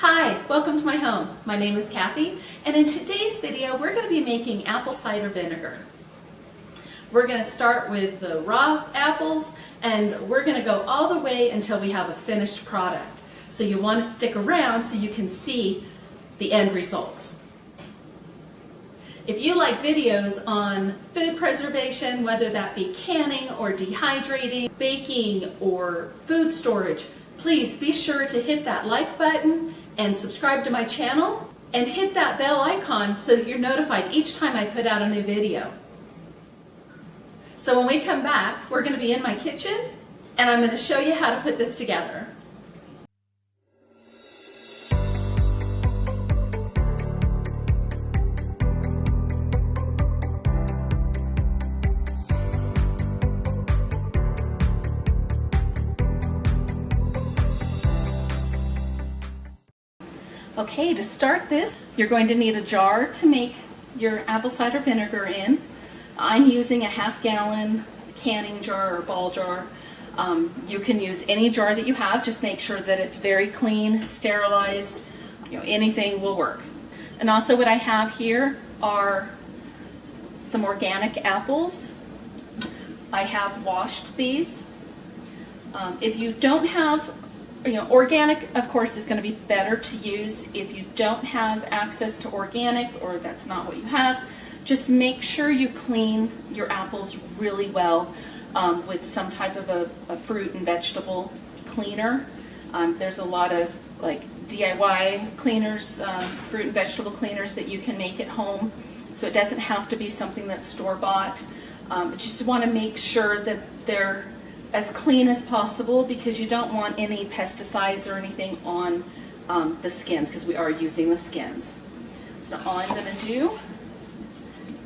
Hi, welcome to my home. My name is Kathy, and in today's video we're going to be making apple cider vinegar. We're going to start with the raw apples, and we're going to go all the way until we have a finished product. So you want to stick around so you can see the end results. If you like videos on food preservation, whether that be canning or dehydrating, baking, or food storage, please be sure to hit that like button and subscribe to my channel and hit that bell icon so that you're notified each time I put out a new video. So when we come back, we're going to be in my kitchen and I'm going to show you how to put this together. Okay, to start this, you're going to need a jar to make your apple cider vinegar in. I'm using a half-gallon canning jar or ball jar. You can use any jar that you have, just make sure that it's very clean, sterilized, anything will work. And also what I have here are some organic apples. I have washed these. If you don't have organic, of course, is going to be better to use. If you don't have access to organic, or that's not what you have, just make sure you clean your apples really well with some type of a fruit and vegetable cleaner. There's a lot of DIY cleaners, fruit and vegetable cleaners that you can make at home, so it doesn't have to be something that's store-bought. But you just want to make sure that they're as clean as possible, because you don't want any pesticides or anything on the skins, because we are using the skins. So all I'm going to do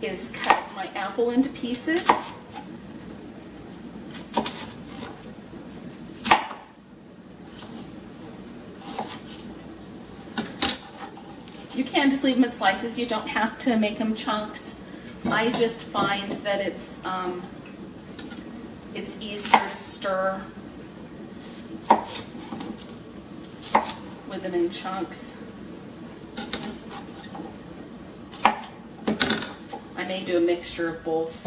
is cut my apple into pieces. You can just leave them in slices. You don't have to make them chunks. I just find that it's easier to stir with them in chunks. I may do a mixture of both.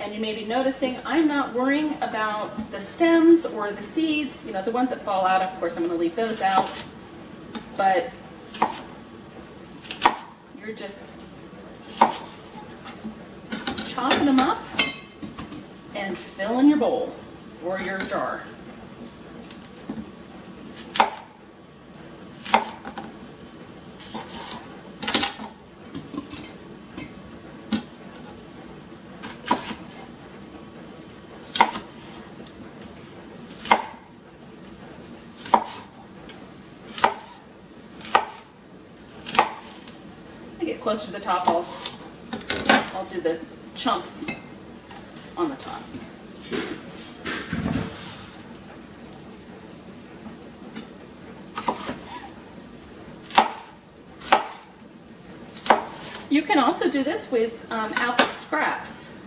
And you may be noticing I'm not worrying about the stems or the seeds. The ones that fall out, of course, I'm going to leave those out. But you're just chopping them up and fill in your bowl or your jar. I get closer to the top, I'll do the chunks on the top. You can also do this with apple scraps.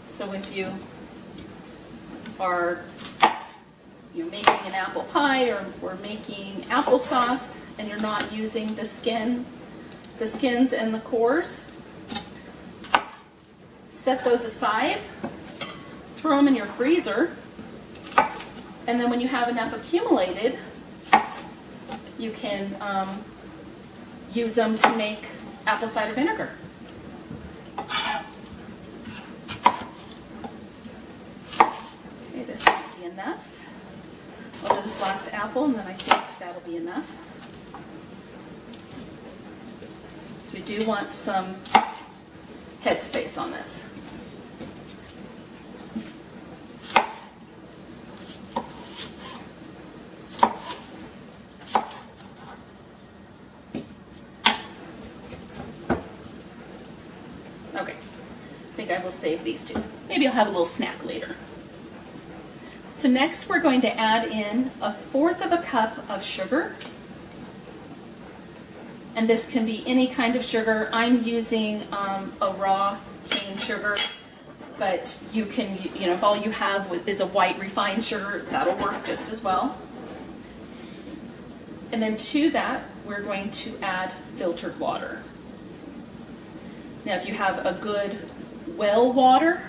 So if you are making an apple pie or making applesauce and you're not using the skins and the cores, set those aside, throw them in your freezer, and then when you have enough accumulated, you can use them to make apple cider vinegar. Okay, this might be enough. I'll do this last apple and then I think that'll be enough. So we do want some headspace on this. Okay, I think I will save these two. Maybe I'll have a little snack later. So next we're going to add in 1/4 of a cup of sugar. And this can be any kind of sugar. I'm using a raw cane sugar. But you can, if all you have is a white refined sugar, that'll work just as well. And then to that, we're going to add filtered water. Now, if you have a good well water,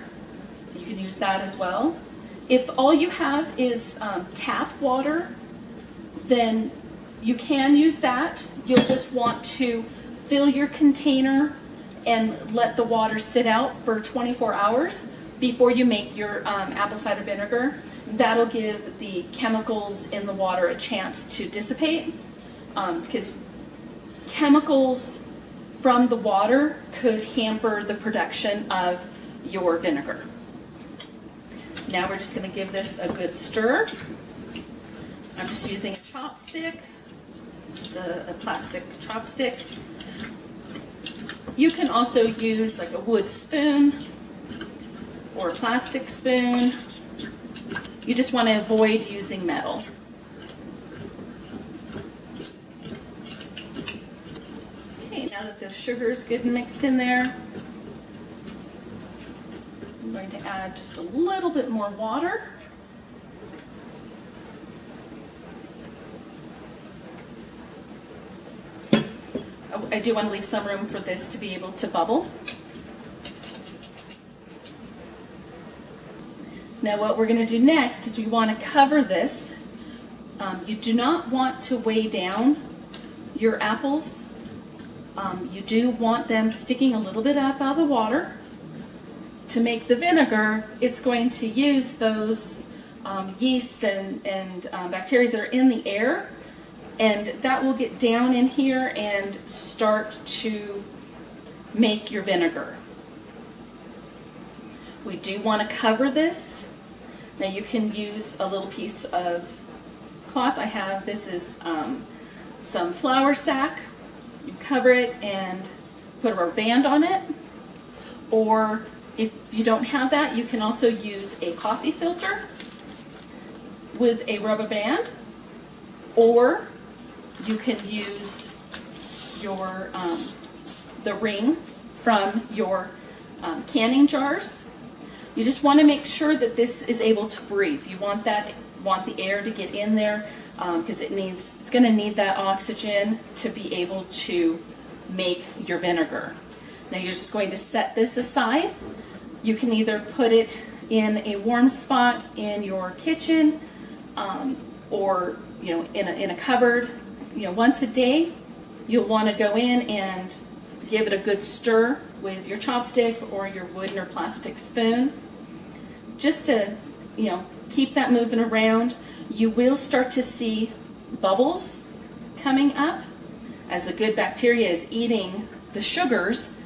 you can use that as well. If all you have is tap water, then you can use that. You'll just want to fill your container and let the water sit out for 24 hours before you make your apple cider vinegar. That'll give the chemicals in the water a chance to dissipate, because chemicals from the water could hamper the production of your vinegar. Now we're just going to give this a good stir. I'm just using a chopstick. It's a plastic chopstick. You can also use like a wood spoon or a plastic spoon. You just want to avoid using metal. Okay, now that the sugar is good and mixed in there, I'm going to add just a little bit more water. I do want to leave some room for this to be able to bubble. Now what we're going to do next is we want to cover this. You do not want to weigh down your apples. You do want them sticking a little bit up out of the water. To make the vinegar, it's going to use those yeasts and bacteria that are in the air, and that will get down in here and start to make your vinegar. We do want to cover this. Now you can use a little piece of cloth. I have, this is some flour sack. You cover it and put a rubber band on it, or if you don't have that, you can also use a coffee filter with a rubber band, or you can use your the ring from your canning jars. You just want to make sure that this is able to breathe. You want the air to get in there, because it's going to need that oxygen to be able to make your vinegar. Now you're just going to set this aside. You can either put it in a warm spot in your kitchen, or in a cupboard. Once a day, you'll want to go in and give it a good stir with your chopstick or your wooden or plastic spoon, just to keep that moving around. You will start to see bubbles coming up as the good bacteria is eating the sugars.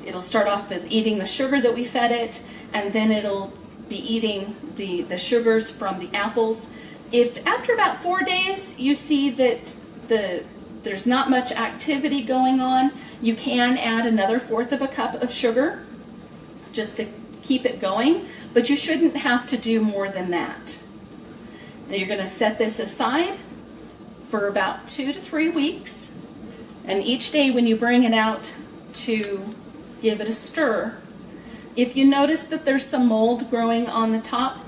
It'll start off with eating the sugar that we fed it, and then it'll be eating the sugars from the apples. If after about 4 days you see that there's not much activity going on, you can add another 1/4 of a cup of sugar just to keep it going, but you shouldn't have to do more than that. Now you're going to set this aside for about 2 to 3 weeks, and each day when you bring it out to give it a stir, if you notice that there's some mold growing on the top,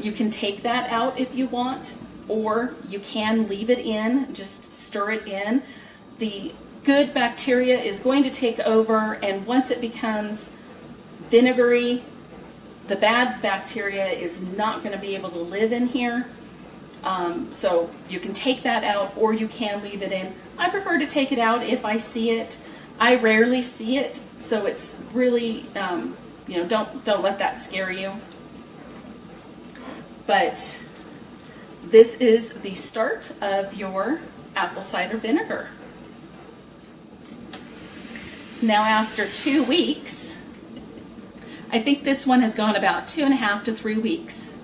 you can take that out if you want, or you can leave it in, just stir it in. The good bacteria is going to take over, and once it becomes vinegary, the bad bacteria is not going to be able to live in here. So you can take that out, or you can leave it in. I prefer to take it out if I see it. I rarely see it, so it's really, don't let that scare you. But this is the start of your apple cider vinegar. Now after 2 weeks, I think this one has gone about 2.5 to 3 weeks.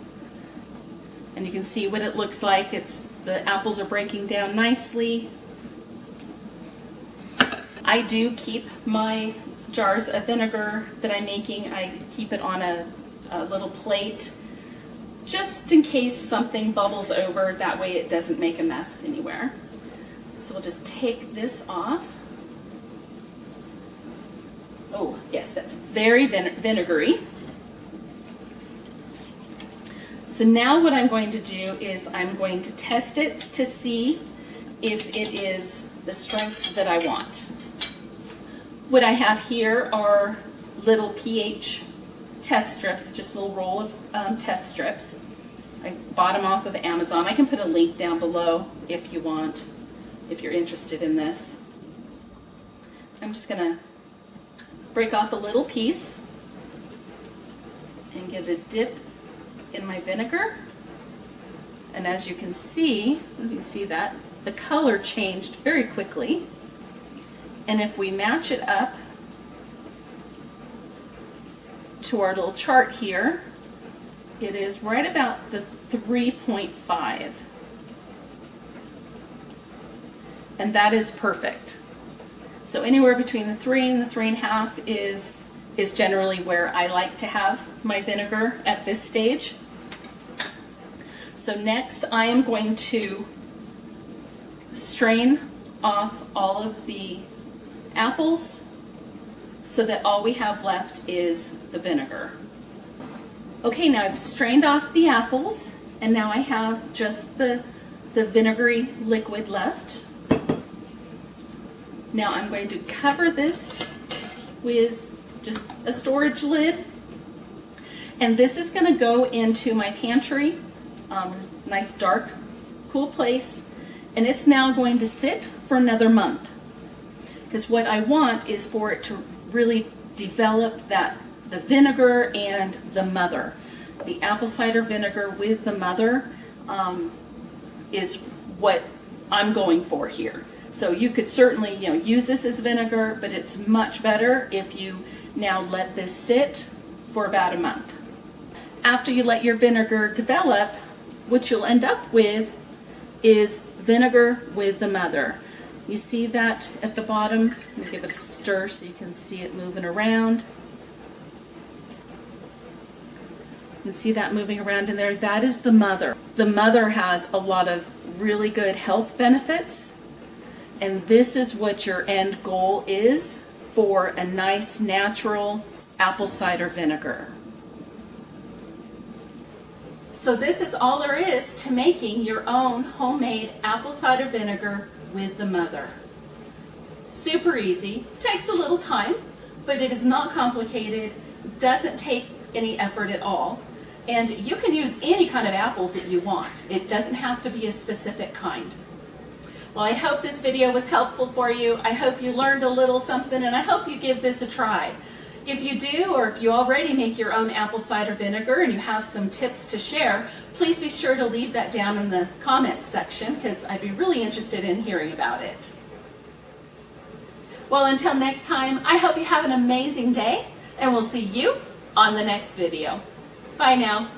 And you can see what it looks like. The apples are breaking down nicely. I do keep my jars of vinegar that I'm making, I keep it on a little plate, just in case something bubbles over. That way it doesn't make a mess anywhere. So we'll just take this off. Oh yes, that's very vinegary. So now what I'm going to do is I'm going to test it to see if it is the strength that I want. What I have here are little pH test strips, just a little roll of test strips. I bought them off of Amazon. I can put a link down below if you want, if you're interested in this. I'm just going to break off a little piece and give it a dip in my vinegar. And as you can see that, the color changed very quickly. And if we match it up to our little chart here, it is right about the 3.5. And that is perfect. So anywhere between the 3 and the 3.5 is generally where I like to have my vinegar at this stage. So next I am going to strain off all of the apples so that all we have left is the vinegar. Okay, now I've strained off the apples and now I have just the vinegary liquid left. Now I'm going to cover this with just a storage lid, and this is going to go into my pantry, nice dark cool place, and it's now going to sit for another month, because what I want is for it to really develop the vinegar and the mother. The apple cider vinegar with the mother is what I'm going for here. So you could certainly use this as vinegar, but it's much better if you now let this sit for about a month. After you let your vinegar develop, what you'll end up with is vinegar with the mother. You see that at the bottom? Let me give it a stir so you can see it moving around. You can see that moving around in there. That is the mother. The mother has a lot of really good health benefits, and this is what your end goal is for a nice natural apple cider vinegar. So this is all there is to making your own homemade apple cider vinegar with the mother. Super easy, takes a little time, but it is not complicated, doesn't take any effort at all, and you can use any kind of apples that you want. It doesn't have to be a specific kind. Well, I hope this video was helpful for you. I hope you learned a little something, and I hope you give this a try. If you do, or if you already make your own apple cider vinegar and you have some tips to share, please be sure to leave that down in the comments section, because I'd be really interested in hearing about it. Well, until next time, I hope you have an amazing day, and we'll see you on the next video. Bye now.